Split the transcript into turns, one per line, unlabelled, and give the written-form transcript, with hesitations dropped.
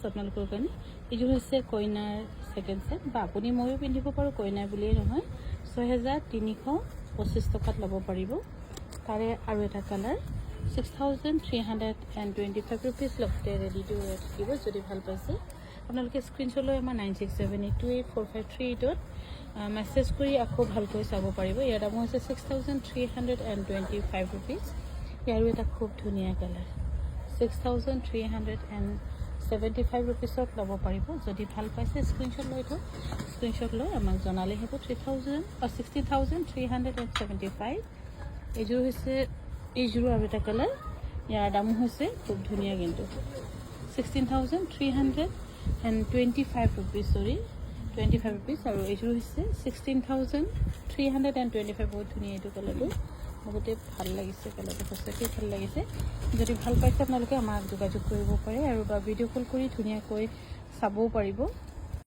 আপোনালোকৰ কাৰণে এইযোৰ হৈছে কইনাৰ ছেকেণ্ড সেট বা আপুনি ময়ো পিন্ধিব পাৰোঁ কইনাৰ বুলিয়ে নহয় 6325 টকাত ল'ব পাৰিব তাৰে আৰু এটা কালাৰ 6325 rupees লগতে ৰেডি টু ৱেৰ থাকিব যদি ভাল পাইছে আপোনালোকে স্ক্ৰীনশ্বট লৈ আমাৰ 9678284538ত মেছেজ কৰি আকৌ ভালকৈ চাব পাৰিব ইয়াৰ দাম হৈছে 6325 rupees ইয়াৰো এটা খুব ধুনীয়া কালাৰ 6375 rupeesত ল'ব পাৰিব যদি ভাল পাইছে স্ক্ৰীনশ্বট লৈ থওক স্ক্ৰীনশ্বট লৈ আমাক জনালে হ'ব 16375 এইযোৰ হৈছে এইযোৰো আৰু এটা কালাৰ ইয়াৰ দামো হৈছে খুব ধুনীয়া কিন্তু 16325 rupees 25 rupees আৰু এইযোৰ হৈছে 16325 বহুত ধুনীয়া এইটো কালাৰটো বহুতে ভাল লাগিছে কালাৰটো সঁচাকৈ ভাল লাগিছে যদি ভাল পাইছে আপোনালোকে আমাক যোগাযোগ কৰিব পাৰে আৰু বা ভিডিঅ' কল কৰি ধুনীয়াকৈ চাবও পাৰিব